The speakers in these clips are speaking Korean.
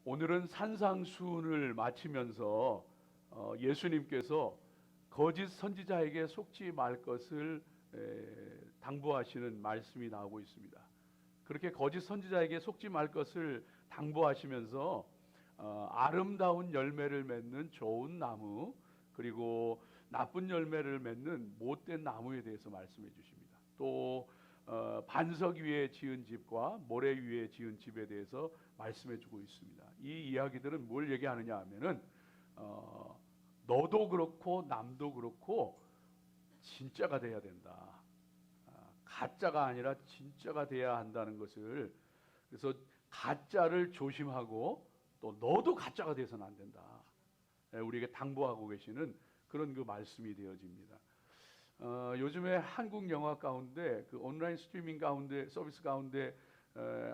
오늘은 산상수훈을 마치면서 예수님께서 거짓 선지자에게 속지 말 것을 당부하시는 말씀이 나오고 있습니다. 그렇게 거짓 선지자에게 속지 말 것을 당부하시면서 아름다운 열매를 맺는 좋은 나무, 그리고 나쁜 열매를 맺는 못된 나무에 대해서 말씀해 주십니다. 또 반석 위에 지은 집과 모래 위에 지은 집에 대해서 말씀해 주고 있습니다. 이 이야기들은 뭘 얘기하느냐 하면은 너도 그렇고 남도 그렇고 진짜가 돼야 된다. 가짜가 아니라 진짜가 돼야 한다는 것을, 그래서 가짜를 조심하고 또 너도 가짜가 돼서는 안 된다. 우리에게 당부하고 계시는 그런 그 말씀이 되어집니다. 요즘에 한국 영화 가운데 그 온라인 스트리밍 가운데 서비스 가운데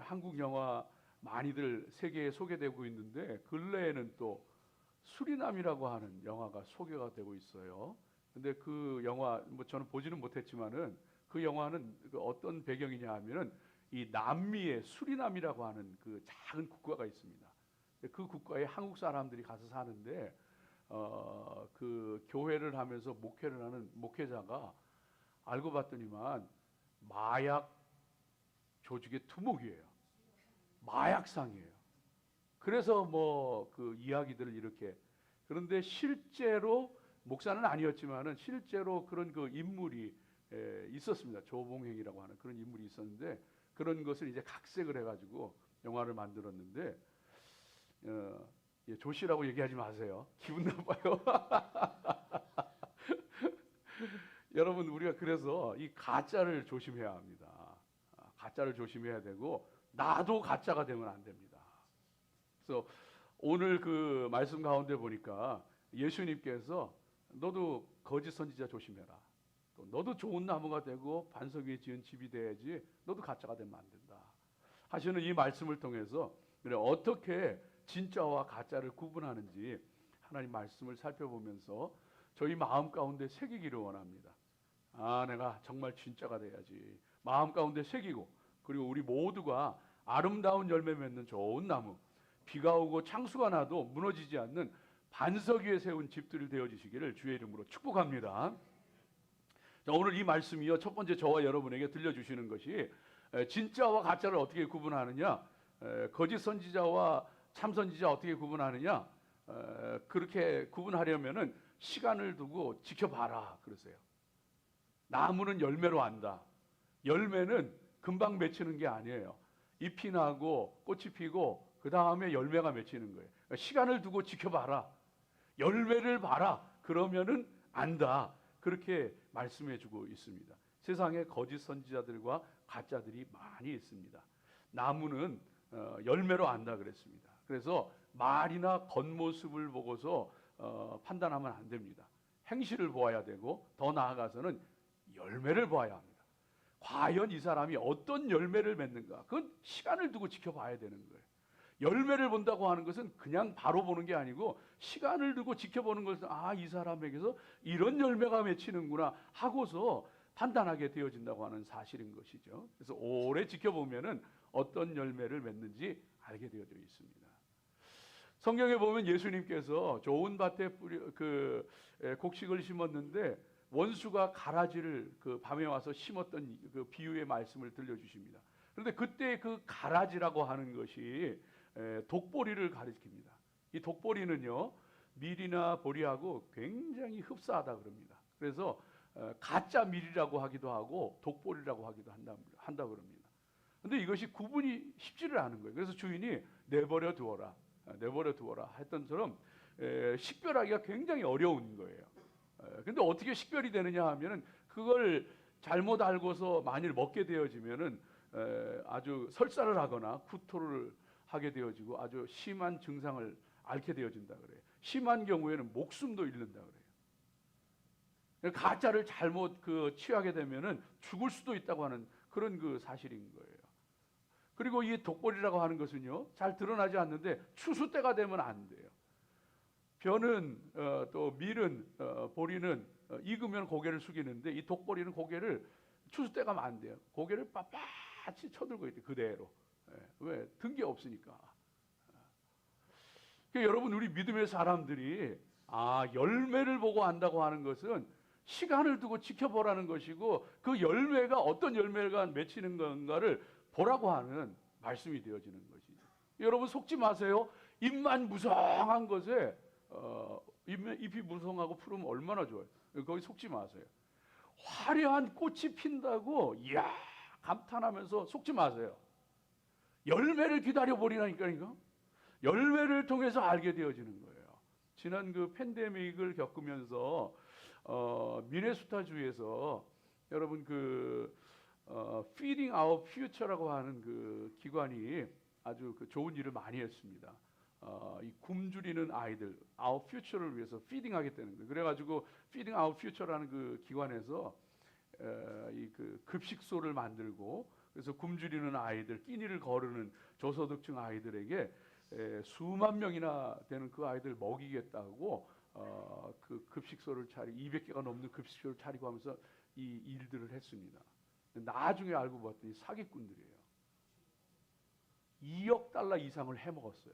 한국 영화 많이들 세계에 소개되고 있는데 근래에는 또 수리남이라고 하는 영화가 소개가 되고 있어요. 근데 그 영화 뭐 저는 보지는 못했지만은 그 영화는 그 어떤 배경이냐 하면은 이 남미의 수리남이라고 하는 그 작은 국가가 있습니다. 그 국가에 한국 사람들이 가서 사는데 그 교회를 하면서 목회를 하는 목회자가 알고 봤더니만 마약 조직의 두목이에요. 마약상이에요. 그래서 뭐 그 이야기들을 이렇게, 그런데 실제로 목사는 아니었지만은 실제로 그런 그 인물이 있었습니다. 조봉행이라고 하는 그런 인물이 있었는데 그런 것을 이제 각색을 해가지고 영화를 만들었는데 조씨라고 얘기하지 마세요. 기분 나빠요. 여러분, 우리가 그래서 이 가짜를 조심해야 합니다. 가짜를 조심해야 되고 나도 가짜가 되면 안 됩니다. 그래서 오늘 그 말씀 가운데 보니까 예수님께서 너도 거짓 선지자 조심해라. 또 너도 좋은 나무가 되고 반석 위에 지은 집이 돼야지 너도 가짜가 되면 안 된다 하시는 이 말씀을 통해서 그래 어떻게 진짜와 가짜를 구분하는지 하나님 말씀을 살펴보면서 저희 마음 가운데 새기기를 원합니다. 내가 정말 진짜가 돼야지. 마음 가운데 새기고, 그리고 우리 모두가 아름다운 열매 맺는 좋은 나무, 비가 오고 창수가 나도 무너지지 않는 반석 위에 세운 집들이 되어지시기를 주의 이름으로 축복합니다. 자, 오늘 이 말씀이요, 첫 번째 저와 여러분에게 들려주시는 것이 진짜와 가짜를 어떻게 구분하느냐, 거짓 선지자와 참 선지자 어떻게 구분하느냐, 그렇게 구분하려면은 시간을 두고 지켜봐라 그러세요. 나무는 열매로 안다. 열매는 금방 맺히는 게 아니에요. 잎이 나고 꽃이 피고 그 다음에 열매가 맺히는 거예요. 그러니까 시간을 두고 지켜봐라. 열매를 봐라. 그러면은 안다. 그렇게 말씀해주고 있습니다. 세상에 거짓 선지자들과 가짜들이 많이 있습니다. 나무는 열매로 안다 그랬습니다. 그래서 말이나 겉모습을 보고서 판단하면 안 됩니다. 행실을 보아야 되고 더 나아가서는 열매를 보아야 합니다. 과연 이 사람이 어떤 열매를 맺는가? 그건 시간을 두고 지켜봐야 되는 거예요. 열매를 본다고 하는 것은 그냥 바로 보는 게 아니고 시간을 두고 지켜보는 것은 이 사람에게서 이런 열매가 맺히는구나 하고서 판단하게 되어진다고 하는 사실인 것이죠. 그래서 오래 지켜보면은 어떤 열매를 맺는지 알게 되어져 있습니다. 성경에 보면 예수님께서 좋은 밭에 곡식을 심었는데 원수가 가라지를 그 밤에 와서 심었던 그 비유의 말씀을 들려주십니다. 그런데 그때 그 가라지라고 하는 것이 독보리를 가리킵니다. 이 독보리는요, 밀이나 보리하고 굉장히 흡사하다 그럽니다. 그래서 가짜 밀이라고 하기도 하고 독보리라고 하기도 한다 그럽니다. 그런데 이것이 구분이 쉽지를 않은 거예요. 그래서 주인이 내버려 두어라 했던 처럼 식별하기가 굉장히 어려운 거예요. 근데 어떻게 식별이 되느냐 하면은 그걸 잘못 알고서 만일 먹게 되어지면은 아주 설사를 하거나 구토를 하게 되어지고 아주 심한 증상을 앓게 되어진다 그래요. 심한 경우에는 목숨도 잃는다 그래요. 가짜를 잘못 취하게 되면은 죽을 수도 있다고 하는 그런 그 사실인 거예요. 그리고 이 독보리라고 하는 것은요, 잘 드러나지 않는데 추수 때가 되면 안 돼요. 벼는 또 밀은 보리는 익으면 고개를 숙이는데 이 독보리는 고개를 추수 때가 가면 안 돼요. 고개를 빳빳이 쳐들고 있대 그대로. 왜? 든 게 없으니까. 그러니까 여러분, 우리 믿음의 사람들이 열매를 보고 안다고 하는 것은 시간을 두고 지켜보라는 것이고, 그 열매가 어떤 열매가 맺히는 건가를 보라고 하는 말씀이 되어지는 것이죠. 여러분, 속지 마세요. 잎만 무성한 것에 잎이 무성하고 푸르면 얼마나 좋아요. 거기 속지 마세요. 화려한 꽃이 핀다고 이야 감탄하면서 속지 마세요. 열매를 기다려 보리라니까요. 열매를 통해서 알게 되어지는 거예요. 지난 그 팬데믹을 겪으면서 미네소타 주에서 여러분 Feeding Our Future라고 하는 그 기관이 아주 좋은 일을 많이 했습니다. 이 굶주리는 아이들, Our Future를 위해서 피딩하겠다는 거예요. 그래가지고 Feeding Our Future라는 그 기관에서 이 급식소를 만들고, 그래서 굶주리는 아이들, 끼니를 거르는 저소득층 아이들에게 수만 명이나 되는 그 아이들 먹이겠다고 그 급식소를 200개가 넘는 급식소를 차리고 하면서 이 일들을 했습니다. 나중에 알고 봤더니 사기꾼들이에요. 2억 달러 이상을 해먹었어요.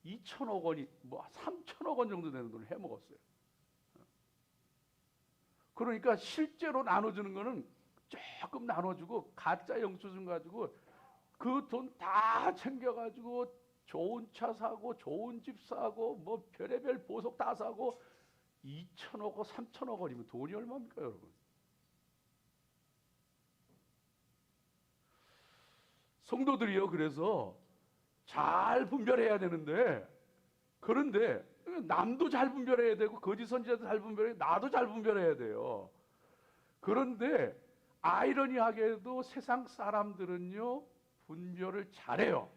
2천억 원이 3천억 원 정도 되는 돈을 해먹었어요. 그러니까 실제로 나눠주는 거는 조금 나눠주고 가짜 영수증 가지고 그 돈 다 챙겨가지고 좋은 차 사고 좋은 집 사고 뭐 별의별 보석 다 사고 2천억 원, 3천억 원이면 돈이 얼마입니까, 여러분? 성도들이요, 그래서 잘 분별해야 되는데, 그런데 남도 잘 분별해야 되고 거짓 선지자도 잘 분별해야, 나도 잘 분별해야 돼요. 그런데 아이러니하게도 세상 사람들은요 분별을 잘해요.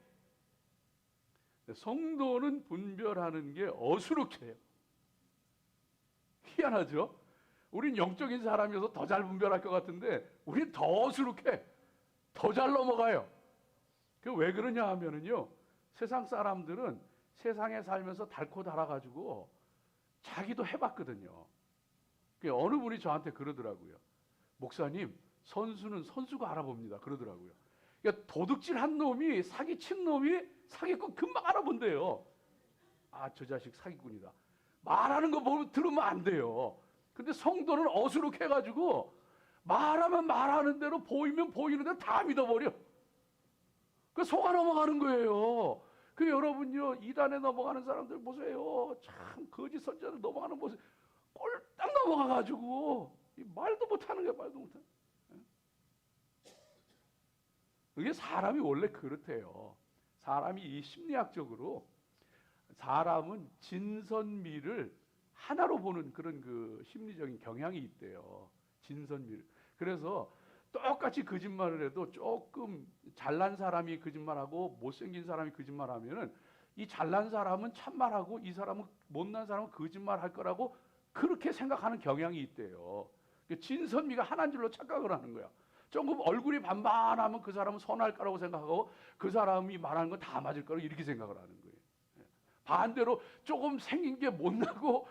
성도는 분별하는 게 어수룩해요. 희한하죠? 우린 영적인 사람이어서 더 잘 분별할 것 같은데 우린 더 어수룩해. 더 잘 넘어가요. 그 왜 그러냐 하면은요, 세상 사람들은 세상에 살면서 달고 달아가지고 자기도 해봤거든요. 어느 분이 저한테 그러더라고요. 목사님, 선수는 선수가 알아봅니다. 그러더라고요. 그러니까 도둑질한 놈이, 사기친 놈이 사기꾼 금방 알아본대요. 저 자식 사기꾼이다. 말하는 거 보면 들으면 안 돼요. 근데 성도는 어수룩해가지고 말하면 말하는 대로, 보이면 보이는 대로 다 믿어버려. 그 속아 넘어가는 거예요. 여러분요, 이단에 넘어가는 사람들 보세요. 참 거짓 선지자들 넘어가는 모습 꼴딱 넘어가가지고 말도 못하는 거야. 말도 못하는. 이게 사람이 원래 그렇대요. 사람이 이 심리학적으로 사람은 진선미를 하나로 보는 그런 심리적인 경향이 있대요. 진선미를. 그래서 똑같이 거짓말을 해도 조금 잘난 사람이 거짓말하고 못생긴 사람이 거짓말하면은 이 잘난 사람은 참말하고 이 사람은 못난 사람은 거짓말할 거라고 그렇게 생각하는 경향이 있대요. 진선미가 하나인 줄로 착각을 하는 거야. 조금 얼굴이 반반하면 그 사람은 선할 거라고 생각하고 그 사람이 말하는 건 다 맞을 거라고 이렇게 생각을 하는 거예요. 반대로 조금 생긴 게 못나고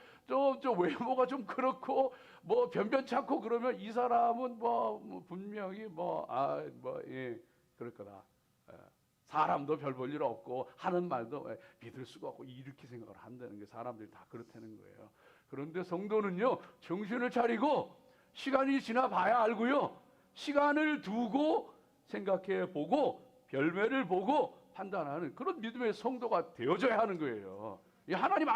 좀 외모가 좀 그렇고 뭐 변변찮고 그러면 이 사람은 분명히 그럴 거다. 사람도 별 볼 일 없고 하는 말도 믿을 수가 없고 이렇게 생각을 한다는 게, 사람들이 다 그렇다는 거예요. 그런데 성도는요, 정신을 차리고 시간이 지나 봐야 알고요, 시간을 두고 생각해 보고 열매를 보고 판단하는 그런 믿음의 성도가 되어져야 하는 거예요. 하나님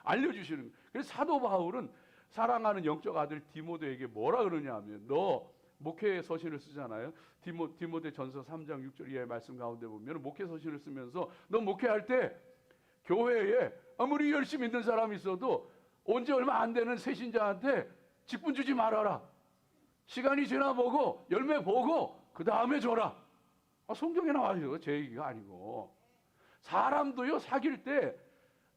알려주시는 거예요. 그래서 사도 바울은 사랑하는 영적 아들 디모데에게 뭐라 그러냐 하면, 너 목회 서신을 쓰잖아요. 디모데 전서 3장 6절 이하의 말씀 가운데 보면 목회 서신을 쓰면서 너 목회할 때 교회에 아무리 열심히 있는 사람이 있어도 온지 얼마 안 되는 새신자한테 직분 주지 말아라. 시간이 지나 보고 열매 보고 그 다음에 줘라. 성경에 나와요. 제 얘기가 아니고. 사람도요, 사귈 때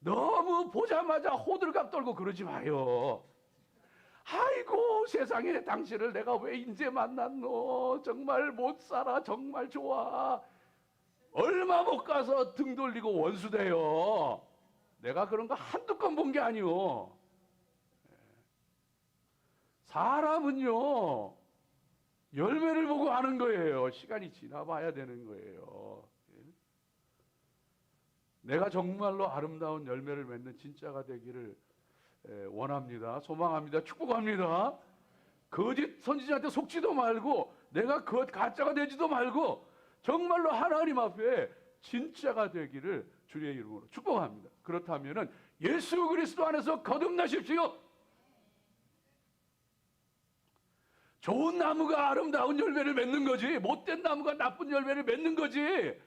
너무 보자마자 호들갑 떨고 그러지 마요. 아이고 세상에 당신을 내가 왜 이제 만났노. 정말 못 살아. 정말 좋아. 얼마 못 가서 등 돌리고 원수 돼요. 내가 그런 거 한두 건 본 게 아니오. 사람은요, 열매를 보고 하는 거예요. 시간이 지나봐야 되는 거예요. 내가 정말로 아름다운 열매를 맺는 진짜가 되기를 원합니다. 소망합니다. 축복합니다. 거짓 선지자한테 속지도 말고 내가 그 가짜가 되지도 말고 정말로 하나님 앞에 진짜가 되기를 주의 이름으로 축복합니다. 그렇다면은 예수 그리스도 안에서 거듭나십시오. 좋은 나무가 아름다운 열매를 맺는 거지, 못된 나무가 나쁜 열매를 맺는 거지.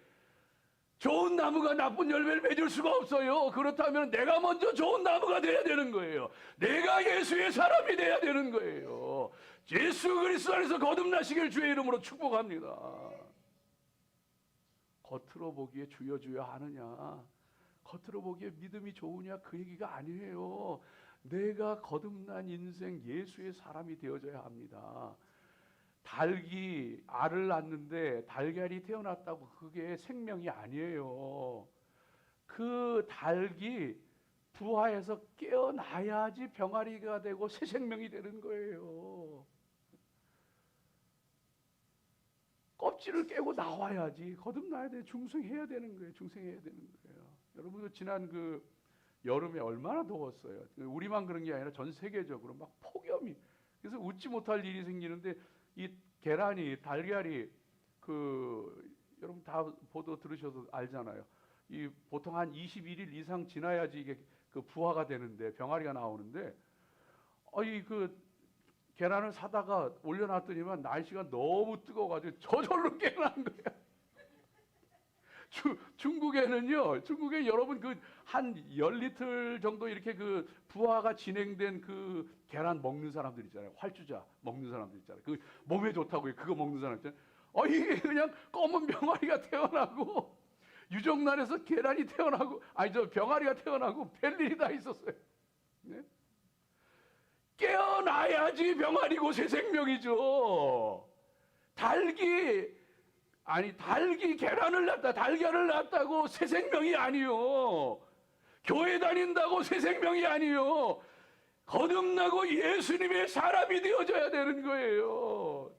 좋은 나무가 나쁜 열매를 맺을 수가 없어요. 그렇다면 내가 먼저 좋은 나무가 돼야 되는 거예요. 내가 예수의 사람이 돼야 되는 거예요. 예수 그리스도 안에서 거듭나시길 주의 이름으로 축복합니다. 겉으로 보기에 주여 주여 하느냐, 겉으로 보기에 믿음이 좋으냐, 그 얘기가 아니에요. 내가 거듭난 인생 예수의 사람이 되어져야 합니다. 닭이 알을 낳는데 달걀이 태어났다고 그게 생명이 아니에요. 그 닭이 부화해서 깨어나야지 병아리가 되고 새 생명이 되는 거예요. 껍질을 깨고 나와야지 거듭나야 돼. 중생해야 되는 거예요. 중생해야 되는 거예요. 여러분도 지난 그 여름에 얼마나 더웠어요. 우리만 그런 게 아니라 전 세계적으로 막 폭염이, 그래서 웃지 못할 일이 생기는데 이 계란이, 달걀이 여러분 다 보도 들으셔서 알잖아요. 이 보통 한 21일 이상 지나야지 이게 그 부화가 되는데, 병아리가 나오는데, 그 계란을 사다가 올려놨더니만 날씨가 너무 뜨거워가지고 저절로 깨어난 거야. 중국에는요, 중국에 여러분 그 한 10리터 정도 이렇게 그 부화가 진행된 그 계란 먹는 사람들 있잖아요. 활주자 먹는 사람들 있잖아요. 그 몸에 좋다고 그거 먹는 사람 있잖아요. 이게 그냥 검은 병아리가 태어나고 유정란에서 계란이 태어나고, 병아리가 태어나고 별일이 다 있었어요. 네? 깨어나야지 병아리고 새 생명이죠. 닭이 계란을 낳았다, 달걀을 낳았다고 새 생명이 아니요. 교회 다닌다고 새 생명이 아니요. 거듭나고 예수님의 사람이 되어져야 되는 거예요.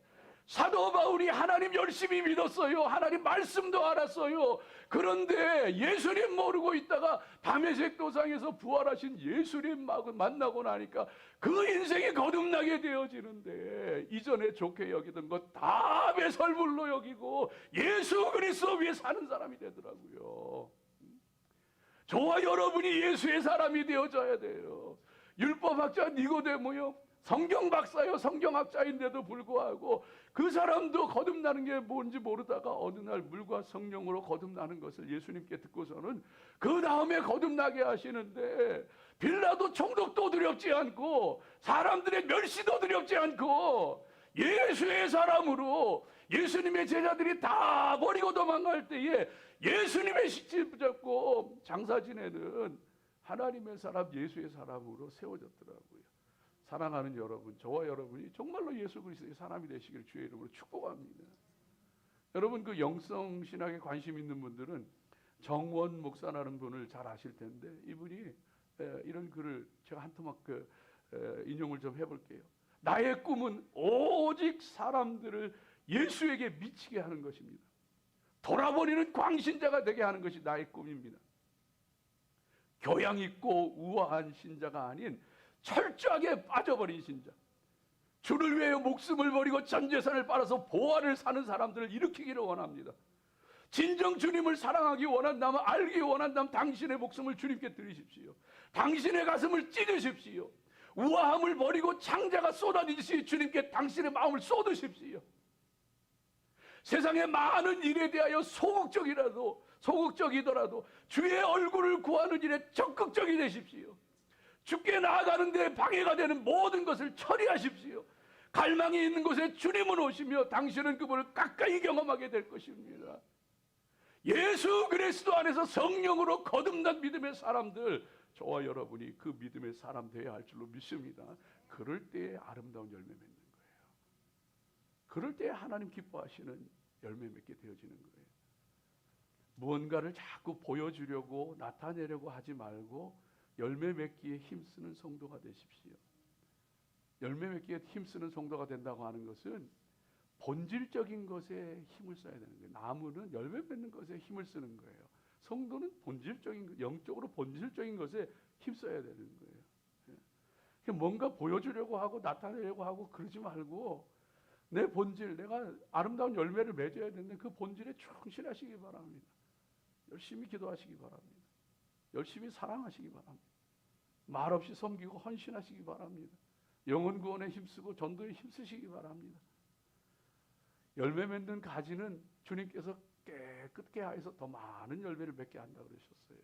사도 바울이 하나님 열심히 믿었어요. 하나님 말씀도 알았어요. 그런데 예수님 모르고 있다가 다메섹 도상에서 부활하신 예수님 만나고 나니까 그 인생이 거듭나게 되어지는데, 이전에 좋게 여기던 것 다 배설물로 여기고 예수 그리스도 위해 사는 사람이 되더라고요. 저와 여러분이 예수의 사람이 되어져야 돼요. 율법학자 니고데모요, 성경 박사요, 성경학자인데도 불구하고 그 사람도 거듭나는 게 뭔지 모르다가 어느 날 물과 성령으로 거듭나는 것을 예수님께 듣고서는 그 다음에 거듭나게 하시는데, 빌라도 총독도 두렵지 않고 사람들의 멸시도 두렵지 않고 예수의 사람으로 예수님의 제자들이 다 버리고 도망갈 때에 예수님의 십자가 붙잡고 장사 지내는 하나님의 사람, 예수의 사람으로 세워졌더라고요. 사랑하는 여러분, 저와 여러분이 정말로 예수 그리스도의 사람이 되시길 주의 이름으로 축복합니다. 여러분, 그 영성 신학에 관심 있는 분들은 정원 목사라는 분을 잘 아실 텐데, 이분이 이런 글을 제가 한 토막 인용을 좀 해볼게요. 나의 꿈은 오직 사람들을 예수에게 미치게 하는 것입니다. 돌아버리는 광신자가 되게 하는 것이 나의 꿈입니다. 교양 있고 우아한 신자가 아닌 철저하게 빠져버린 신자, 주를 위해 목숨을 버리고 전 재산을 빨아서 보화를 사는 사람들을 일으키기를 원합니다. 진정 주님을 사랑하기 원한다면, 알기 원한다면 당신의 목숨을 주님께 드리십시오. 당신의 가슴을 찢으십시오. 우아함을 버리고 창자가 쏟아지듯이 주님께 당신의 마음을 쏟으십시오. 세상의 많은 일에 대하여 소극적이더라도 주의 얼굴을 구하는 일에 적극적이 되십시오. 주께 나아가는 데 방해가 되는 모든 것을 처리하십시오. 갈망이 있는 곳에 주님은 오시며 당신은 그분을 가까이 경험하게 될 것입니다. 예수 그리스도 안에서 성령으로 거듭난 믿음의 사람들, 저와 여러분이 그 믿음의 사람 되어야 할 줄로 믿습니다. 그럴 때에 아름다운 열매 맺는 거예요. 그럴 때에 하나님 기뻐하시는 열매 맺게 되어지는 거예요. 무언가를 자꾸 보여주려고 나타내려고 하지 말고 열매 맺기에 힘쓰는 성도가 되십시오. 열매 맺기에 힘쓰는 성도가 된다고 하는 것은 본질적인 것에 힘을 써야 되는 거예요. 나무는 열매 맺는 것에 힘을 쓰는 거예요. 성도는 본질적인, 영적으로 본질적인 것에 힘써야 되는 거예요. 뭔가 보여주려고 하고 나타내려고 하고 그러지 말고 내 본질, 내가 아름다운 열매를 맺어야 되는데 그 본질에 충실하시기 바랍니다. 열심히 기도하시기 바랍니다. 열심히 사랑하시기 바랍니다. 말없이 섬기고 헌신하시기 바랍니다. 영혼 구원에 힘쓰고 전도에 힘쓰시기 바랍니다. 열매 맺는 가지는 주님께서 깨끗게 하여서 더 많은 열매를 맺게 한다 그러셨어요.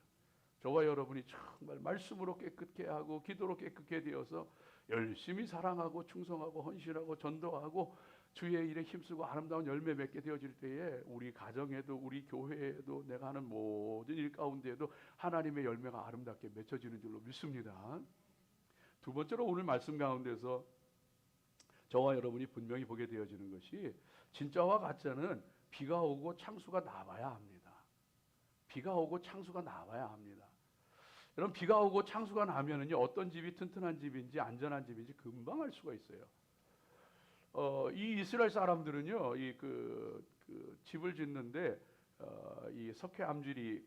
저와 여러분이 정말 말씀으로 깨끗게 하고 기도로 깨끗게 되어서 열심히 사랑하고 충성하고 헌신하고 전도하고 주의 일에 힘쓰고 아름다운 열매 맺게 되어질 때에 우리 가정에도 우리 교회에도 내가 하는 모든 일 가운데에도 하나님의 열매가 아름답게 맺혀지는 줄로 믿습니다. 두 번째로 오늘 말씀 가운데서 저와 여러분이 분명히 보게 되어지는 것이 진짜와 가짜는 비가 오고 창수가 나와야 합니다. 비가 오고 창수가 나와야 합니다. 여러분, 비가 오고 창수가 나면은요, 어떤 집이 튼튼한 집인지 안전한 집인지 금방 알 수가 있어요. 이 이스라엘 사람들은요, 그 집을 짓는데 이 석회 암질이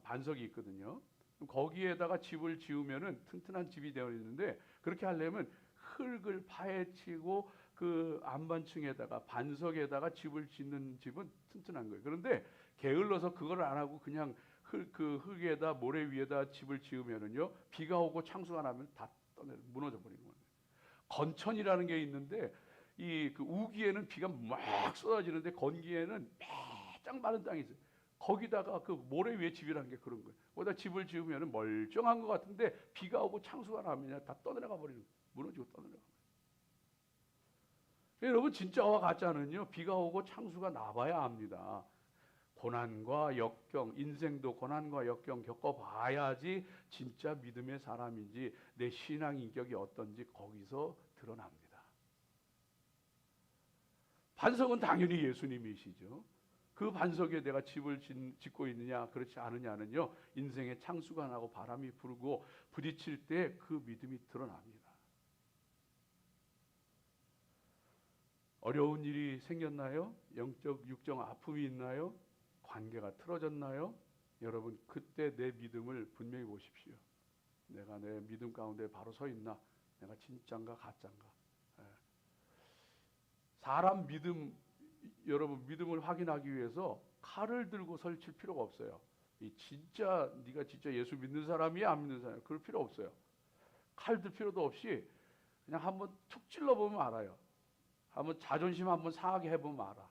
반석이 있거든요. 거기에다가 집을 지으면은 튼튼한 집이 되어 있는데 그렇게 하려면 흙을 파헤치고 그 안반층에다가 반석에다가 집을 짓는 집은 튼튼한 거예요. 그런데 게을러서 그걸 안 하고 그냥 그 흙에다 모래 위에다 집을 지으면은요, 비가 오고 창수가 나면 다 무너져 버리는 거예요. 건천이라는 게 있는데 이 그 우기에는 비가 막 쏟아지는데 건기에는 바짝 마른 땅이 있어요. 거기다가 그 모래 위에 집이라는 게 그런 거예요. 거기다 집을 지으면은 멀쩡한 것 같은데 비가 오고 창수가 나면 다 떠내려가 버리는 거예요. 무너지고 떠내려가 버려요. 여러분, 진짜와 가짜는요, 비가 오고 창수가 나봐야 합니다. 고난과 역경, 인생도 고난과 역경 겪어봐야지 진짜 믿음의 사람인지 내 신앙 인격이 어떤지 거기서 드러납니다. 반석은 당연히 예수님이시죠. 그 반석에 내가 집을 짓고 있느냐 그렇지 않느냐는요, 인생에 창수가 나고 바람이 불고 부딪힐 때 그 믿음이 드러납니다. 어려운 일이 생겼나요? 영적 육적 아픔이 있나요? 관계가 틀어졌나요? 여러분, 그때 내 믿음을 분명히 보십시오. 내가 내 믿음 가운데 바로 서 있나? 내가 진짠가 가짠가? 사람 믿음, 여러분, 믿음을 확인하기 위해서 칼을 들고 설칠 필요가 없어요. 진짜 네가 진짜 예수 믿는 사람이야 안 믿는 사람이야 그럴 필요 없어요. 칼 들 필요도 없이 그냥 한번 툭 찔러보면 알아요. 한번 자존심 한번 상하게 해보면 알아.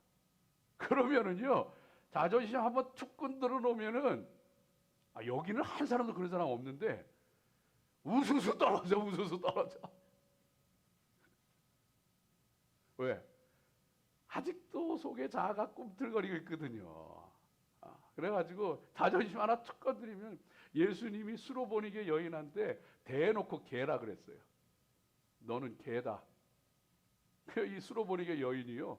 그러면은요, 자존심 한번 툭 건드려 놓으면은 여기는 한 사람도 그런 사람 없는데 우수수 떨어져. 왜? 아직도 속에 자아가 꿈틀거리고 있거든요. 그래가지고 자존심 하나 툭 건드리면 예수님이 수로보니게 여인한테 대놓고 개라 그랬어요. 너는 개다. 이 수로보니게 여인이요,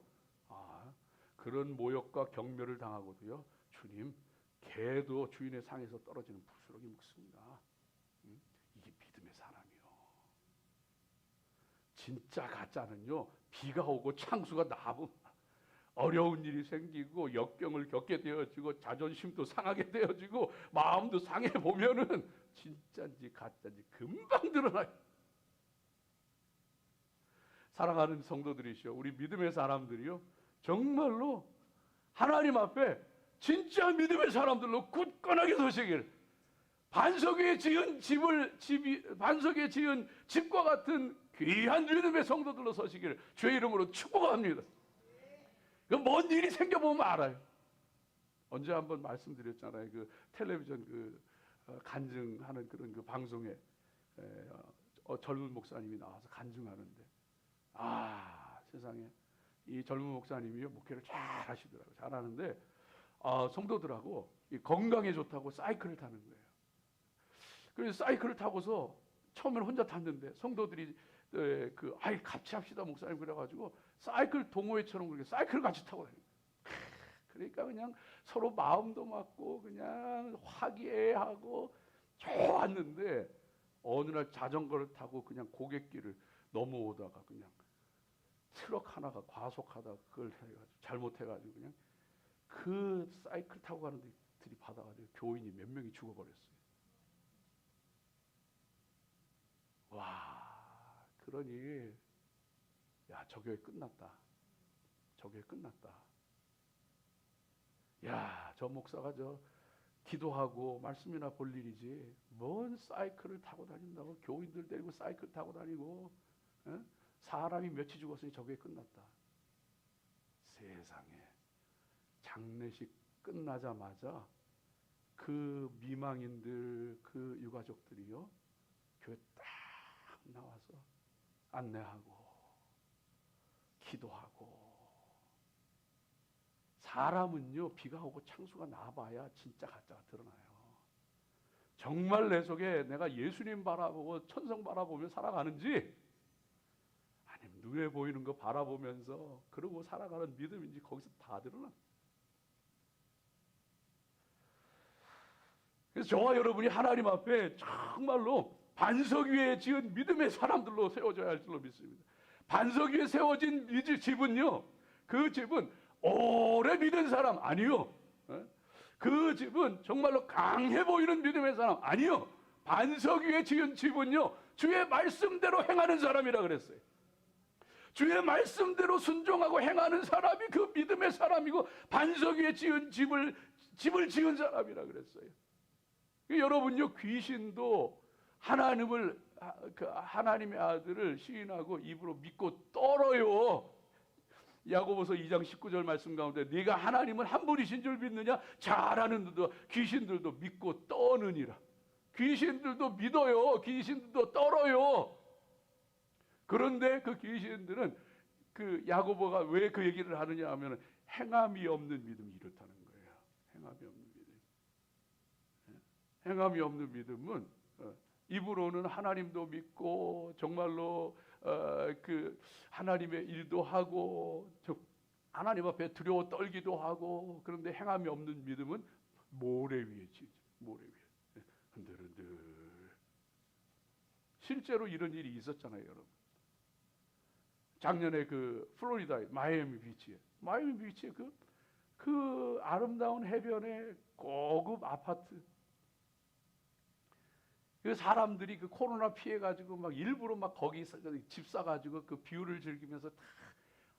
그런 모욕과 경멸을 당하고도요, 주님, 개도 주인의 상에서 떨어지는 부스러기 먹습니다. 이게 믿음의 사람이요. 진짜 가짜는요, 비가 오고 창수가 나면 어려운 일이 생기고 역경을 겪게 되어지고 자존심도 상하게 되어지고 마음도 상해 보면은 진짜인지 가짜인지 금방 드러나요. 사랑하는 성도들이시여, 우리 믿음의 사람들이요, 정말로 하나님 앞에 진짜 믿음의 사람들로 굳건하게 서시길, 반석 위에 지은 집과 같은 귀한 믿음의 성도들로 서시길 주의 이름으로 축복합니다. 먼 일이 생겨보면 알아요. 언제 한번 말씀드렸잖아요. 그 텔레비전 간증하는 그런 그 방송에 젊은 목사님이 나와서 간증하는데, 세상에 이 젊은 목사님이요, 목회를 잘 하시더라고요. 잘하는데 성도들하고 건강에 좋다고 사이클을 타는 거예요. 그래서 사이클을 타고서 처음에는 혼자 탔는데 성도들이 같이 합시다 목사님 그래가지고 사이클 동호회처럼 그렇게 사이클을 같이 타고 다니는 거예요. 그러니까 그냥 서로 마음도 맞고 그냥 화기애애하고 좋았는데 어느 날 자전거를 타고 그냥 고갯길을 넘어오다가 그냥 트럭 하나가 과속하다 그걸 잘못해가지고 그냥 그 사이클 타고 가는데 이스트리 받아가지고 교인이 몇 명이 죽어버렸어요. 와, 그러니 야, 저 교회 끝났다. 저 교회 끝났다. 야, 저 목사가 저 기도하고 말씀이나 볼 일이지 뭔 사이클을 타고 다닌다고, 교인들 데리고 사이클 타고 다니고, 에? 사람이 몇이 죽었으니 저 교회 끝났다. 세상에, 장례식 끝나자마자 그 미망인들, 그 유가족들이요, 교회 딱 나와서 안내하고 기도하고. 사람은요, 비가 오고 창수가 나봐야 진짜 가짜가 드러나요. 정말 내 속에 내가 예수님 바라보고 천성 바라보며 살아가는지, 아니면 눈에 보이는 거 바라보면서 그러고 살아가는 믿음인지, 거기서 다 드러나. 그래서 저와 여러분이 하나님 앞에 정말로 반석 위에 지은 믿음의 사람들로 세워져야 할 줄로 믿습니다. 반석 위에 세워진 집은요, 그 집은 오래 믿은 사람 아니요, 그 집은 정말로 강해 보이는 믿음의 사람 아니요, 반석 위에 지은 집은요, 주의 말씀대로 행하는 사람이라 그랬어요. 주의 말씀대로 순종하고 행하는 사람이 그 믿음의 사람이고, 반석 위에 지은 집을 지은 사람이라 그랬어요. 여러분요, 귀신도 하나님의 아들을 시인하고 입으로 믿고 떨어요. 야고보서 2장 19절 말씀 가운데 네가 하나님은 한 분이신 줄 믿느냐? 잘하는데도 귀신들도 믿고 떠느니라. 귀신들도 믿어요. 귀신들도 떨어요. 그런데 그 귀신들은, 그 야고보가 왜 그 얘기를 하느냐 하면, 행함이 없는 믿음이 이렇다는 거예요. 행함이 없는 믿음. 행함이 없는 믿음은 입으로는 하나님도 믿고 정말로 그 하나님의 일도 하고 하나님 앞에 두려워 떨기도 하고, 그런데 행함이 없는 믿음은 모래 위에 지죠. 모래 위에 흔들흔들. 실제로 이런 일이 있었잖아요, 여러분. 작년에 그 플로리다 마이애미 비치에 그 아름다운 해변에 고급 아파트, 그 사람들이 그 코로나 피해가지고 막 일부러 막 거기 집 사가지고 그 뷰를 즐기면서 다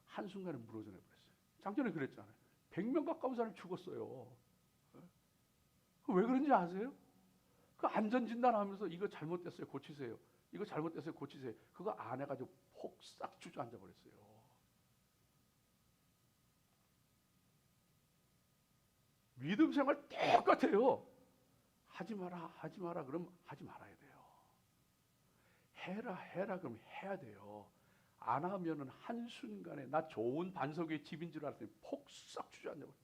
한순간에 무너져 내버렸어요. 작년에 그랬잖아요. 100명 가까운 사람이 죽었어요. 왜 그런지 아세요? 그 안전진단하면서 이거 잘못됐어요, 고치세요. 이거 잘못됐어요, 고치세요. 그거 안 해가지고 폭삭 주저앉아 버렸어요. 믿음 생활 똑같아요. 하지 마라 그러면 하지 말아야 돼요. 해라 그러면 해야 돼요. 안 하면은 한순간에 나 좋은 반석 위에 집인 줄 알았더니 폭삭 주저앉아 버려요.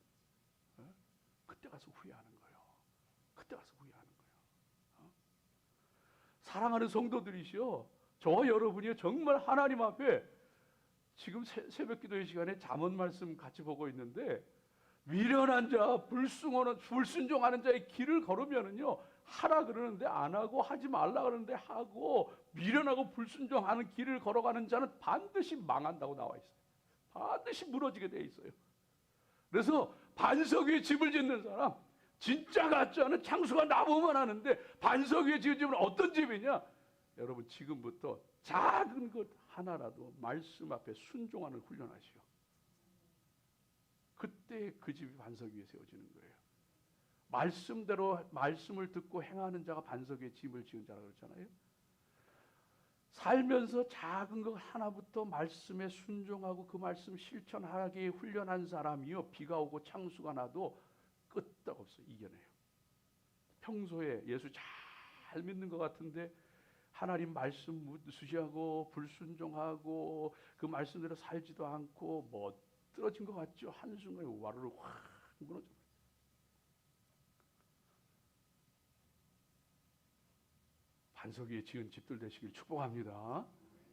그때 가서 후회하는 거예요. 그때 가서 후회하는 거예요. 사랑하는 성도들이시여, 저와 여러분이 정말 하나님 앞에 지금 새벽 기도의 시간에 잠언 말씀 같이 보고 있는데, 미련한 자, 불순종하는 자의 길을 걸으면은요, 하라 그러는데 안 하고, 하지 말라 그러는데 하고, 미련하고 불순종하는 길을 걸어가는 자는 반드시 망한다고 나와 있어요. 반드시 무너지게 돼 있어요. 그래서 반석 위에 집을 짓는 사람, 진짜 가짜는 창수가 나무만 하는데, 반석 위에 지은 집은 어떤 집이냐? 여러분, 지금부터 작은 것 하나라도 말씀 앞에 순종하는 훈련하시오. 그때 그 집이 반석 위에 세워지는 거예요. 말씀대로 말씀을 듣고 행하는 자가 반석 위에 집을 지은 자라고 그랬잖아요. 살면서 작은 것 하나부터 말씀에 순종하고 그 말씀 실천하기에 훈련한 사람이요, 비가 오고 창수가 나도 끄떡없어 이겨내요. 평소에 예수 잘 믿는 것 같은데 하나님 말씀 무시하고 불순종하고 그 말씀대로 살지도 않고 떨어진 것 같죠? 한순간에 와르르 확 무너져. 반석 위에 지은 집들 되시길 축복합니다.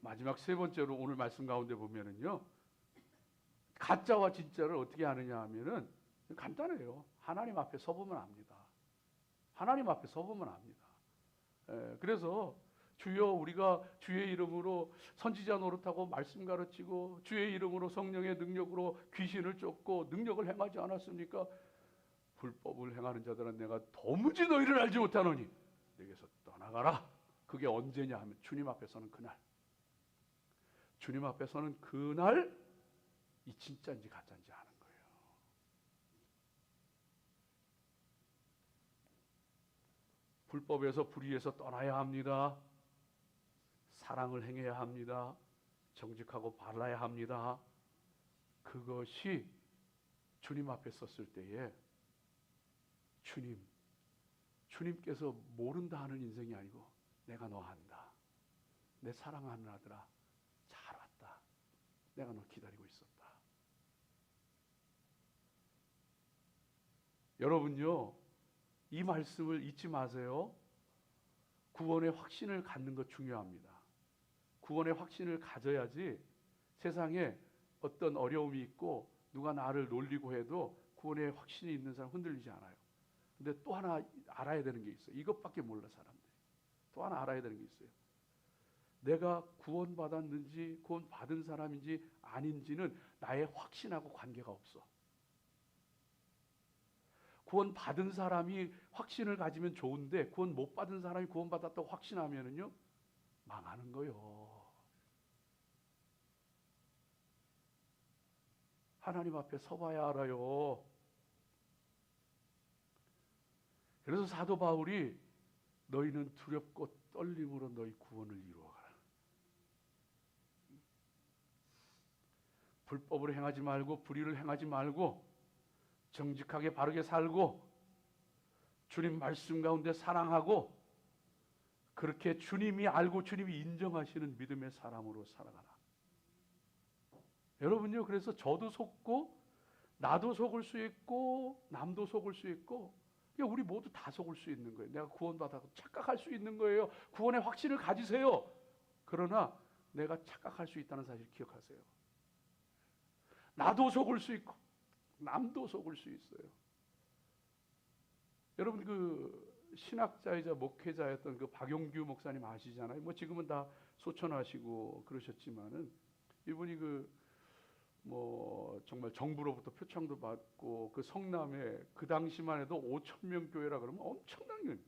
마지막 세 번째로 오늘 말씀 가운데 보면은요, 가짜와 진짜를 어떻게 아느냐 하면은 간단해요. 하나님 앞에 서보면 압니다. 하나님 앞에 서보면 압니다. 그래서 주여, 우리가 주의 이름으로 선지자 노릇하고 말씀 가르치고 주의 이름으로 성령의 능력으로 귀신을 쫓고 능력을 행하지 않았습니까? 불법을 행하는 자들은 내가 도무지 너희를 알지 못하노니 내게서 떠나가라. 그게 언제냐 하면 주님 앞에 서는 그날. 주님 앞에 서는 그날 이 진짜인지 가짜인지 아는 거예요. 불법에서 불의에서 떠나야 합니다. 사랑을 행해야 합니다. 정직하고 바라야 합니다. 그것이 주님 앞에 섰을 때에 주님께서 모른다 하는 인생이 아니고 내가 너 안다. 내 사랑하는 아들아 잘 왔다. 내가 너 기다리고 있었다. 여러분요, 이 말씀을 잊지 마세요. 구원의 확신을 갖는 것 중요합니다. 구원의 확신을 가져야지 세상에 어떤 어려움이 있고 누가 나를 놀리고 해도 구원의 확신이 있는 사람 흔들리지 않아요. 근데 또 하나 알아야 되는 게 있어요. 이것밖에 몰라 사람들이. 또 하나 알아야 되는 게 있어요. 내가 구원받았는지 구원받은 사람인지 아닌지는 나의 확신하고 관계가 없어. 구원받은 사람이 확신을 가지면 좋은데 구원 못 받은 사람이 구원받았다고 확신하면은요 망하는 거요. 하나님 앞에 서봐야 알아요. 그래서 사도 바울이 너희는 두렵고 떨림으로 너희 구원을 이루어가라. 불법을 행하지 말고 불의를 행하지 말고 정직하게 바르게 살고 주님 말씀 가운데 사랑하고 그렇게 주님이 알고 주님이 인정하시는 믿음의 사람으로 살아가라. 여러분요, 그래서 저도 속고 나도 속을 수 있고 남도 속을 수 있고 우리 모두 다 속을 수 있는 거예요. 내가 구원받아서 착각할 수 있는 거예요. 구원의 확신을 가지세요. 그러나 내가 착각할 수 있다는 사실 기억하세요. 나도 속을 수 있고 남도 속을 수 있어요. 여러분 그 신학자이자 목회자였던 그 박용규 목사님 아시잖아요. 뭐 지금은 다 소천하시고 그러셨지만은 이분이 정말 정부로부터 표창도 받고 그 성남에 그 당시만 해도 5,000명 교회라 그러면 엄청난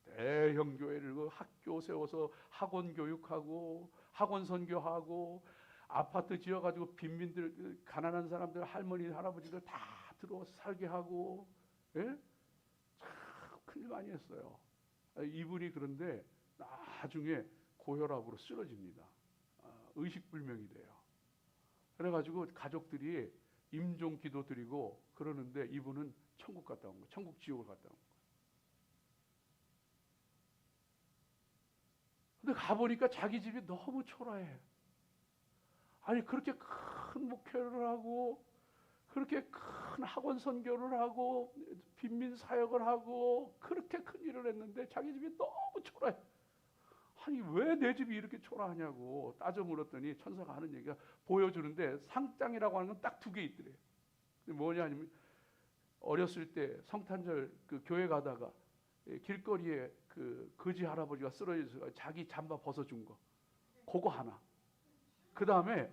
대형 교회를 그 학교 세워서 학원 교육하고 학원 선교하고 아파트 지어가지고 빈민들 가난한 사람들 할머니 할아버지들 다 들어와서 살게 하고 예? 참 큰일 많이 했어요. 이분이 그런데 나중에 고혈압으로 쓰러집니다. 의식불명이 돼요. 그래가지고 가족들이 임종 기도 드리고 그러는데 이분은 천국 갔다 온 거예요. 천국 지옥을 갔다 온 거예요. 근데 가보니까 자기 집이 너무 초라해. 아니 그렇게 큰 목회를 하고 그렇게 큰 학원 선교를 하고 빈민 사역을 하고 그렇게 큰 일을 했는데 자기 집이 너무 초라해. 아니 왜 내 집이 이렇게 초라하냐고 따져 물었더니 천사가 하는 얘기가 보여주는데 상장이라고 하는 건 딱 2개 있더래요. 뭐냐 하면 어렸을 때 성탄절 그 교회 가다가 길거리에 그 거지 할아버지가 쓰러져서 자기 잠바 벗어준 거 그거 하나. 그 다음에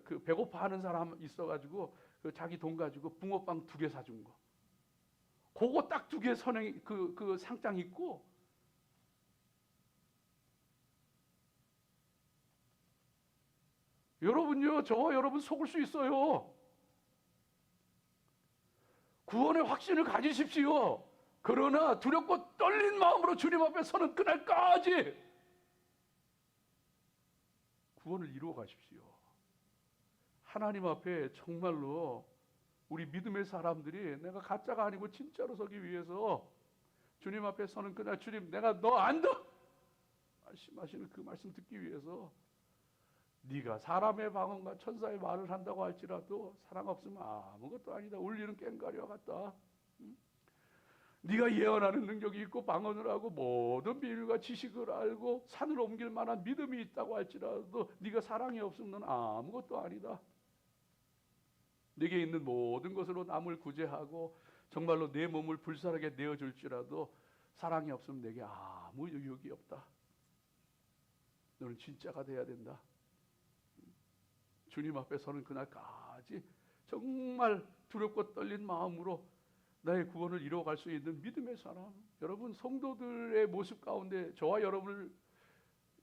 그 배고파하는 사람 있어가지고 그 자기 돈 가지고 붕어빵 2개 사준 거. 그거 딱 2개 선행 그 상장 있고. 여러분요, 저와 여러분 속을 수 있어요. 구원의 확신을 가지십시오. 그러나 두렵고 떨린 마음으로 주님 앞에 서는 그날까지 구원을 이루어 가십시오. 하나님 앞에 정말로 우리 믿음의 사람들이 내가 가짜가 아니고 진짜로 서기 위해서 주님 앞에 서는 그날 주님 내가 너 안다 말씀하시는 그 말씀 듣기 위해서 네가 사람의 방언과 천사의 말을 한다고 할지라도 사랑 없으면 아무것도 아니다. 울리는 꽹과리와 같다. 네가 예언하는 능력이 있고 방언을 하고 모든 비밀과 지식을 알고 산을 옮길 만한 믿음이 있다고 할지라도 네가 사랑이 없으면 넌 아무것도 아니다. 네게 있는 모든 것으로 남을 구제하고 정말로 내 몸을 불살하게 내어줄지라도 사랑이 없으면 내게 아무 유익이 없다. 너는 진짜가 돼야 된다. 주님 앞에 서는 그날까지 정말 두렵고 떨린 마음으로 나의 구원을 이루어갈 수 있는 믿음의 사람. 여러분, 성도들의 모습 가운데 저와 여러분을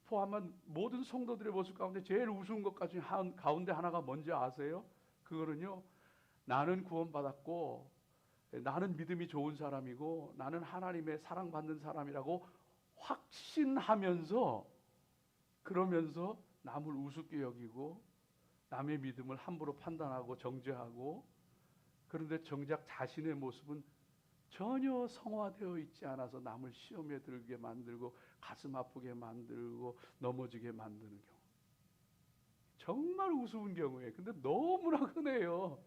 포함한 모든 성도들의 모습 가운데 제일 우스운 것 가운데 하나가 뭔지 아세요? 그거는요, 나는 구원받았고 나는 믿음이 좋은 사람이고 나는 하나님의 사랑받는 사람이라고 확신하면서, 그러면서 남을 우습게 여기고 남의 믿음을 함부로 판단하고 정죄하고, 그런데 정작 자신의 모습은 전혀 성화되어 있지 않아서 남을 시험에 들게 만들고 가슴 아프게 만들고 넘어지게 만드는 경우, 정말 우스운 경우에, 근데 너무나 흔해요.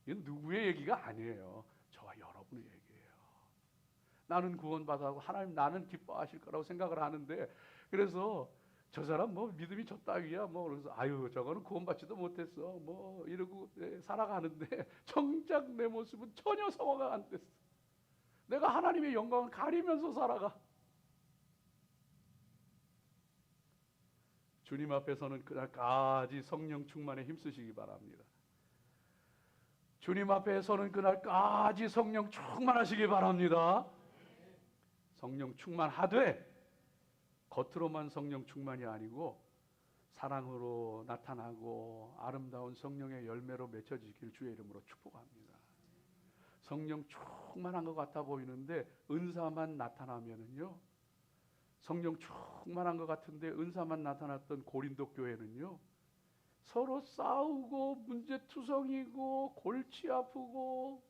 이건 누구의 얘기가 아니에요. 저와 여러분의 얘기예요. 나는 구원받아고 하나님 나는 기뻐하실 거라고 생각을 하는데, 그래서 저 사람 뭐 믿음이 저 따위야 뭐, 그래서 아유 저거는 구원받지도 못했어 뭐 이러고 살아가는데 정작 내 모습은 전혀 성화가 안 됐어. 내가 하나님의 영광을 가리면서 살아가. 주님 앞에 서는 그날까지 성령 충만에 힘쓰시기 바랍니다. 주님 앞에 서는 그날까지 성령 충만하시기 바랍니다. 성령 충만하되 겉으로만 성령 충만이 아니고 사랑으로 나타나고 아름다운 성령의 열매로 맺혀지길 주의 이름으로 축복합니다. 성령 충만한 것 같아 보이는데 은사만 나타나면은요, 성령 충만한 것 같은데 은사만 나타났던 고린도 교회는요, 서로 싸우고 문제투성이고 골치 아프고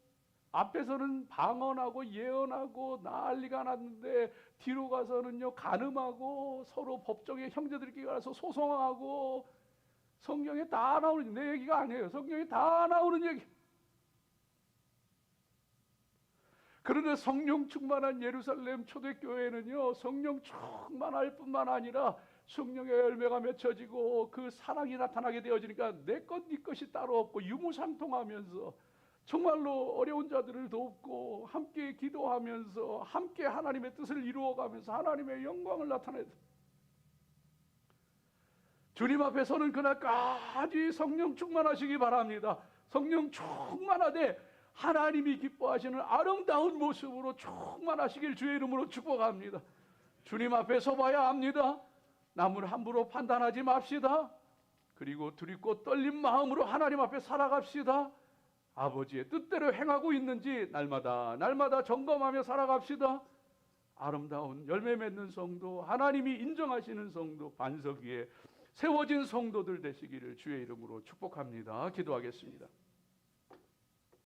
앞에서는 방언하고 예언하고 난리가 났는데 뒤로 가서는요 간음하고 서로 법정에 형제들끼리 가서 소송하고, 성경에 다 나오는, 내 얘기가 아니에요. 성경에 다 나오는 얘기. 그런데 성령 충만한 예루살렘 초대교회는요, 성령 충만할 뿐만 아니라 성령의 열매가 맺혀지고 그 사랑이 나타나게 되어지니까 내 것 네 것이 따로 없고 유무상통하면서 정말로 어려운 자들을 돕고 함께 기도하면서 함께 하나님의 뜻을 이루어가면서 하나님의 영광을 나타내다. 주님 앞에 서는 그날까지 성령 충만하시기 바랍니다. 성령 충만하되 하나님이 기뻐하시는 아름다운 모습으로 충만하시길 주의 이름으로 축복합니다. 주님 앞에 서봐야 합니다. 남을 함부로 판단하지 맙시다. 그리고 두렵고 떨린 마음으로 하나님 앞에 살아갑시다. 아버지의 뜻대로 행하고 있는지 날마다 점검하며 살아갑시다. 아름다운 열매 맺는 성도, 하나님이 인정하시는 성도, 반석 위에 세워진 성도들 되시기를 주의 이름으로 축복합니다. 기도하겠습니다.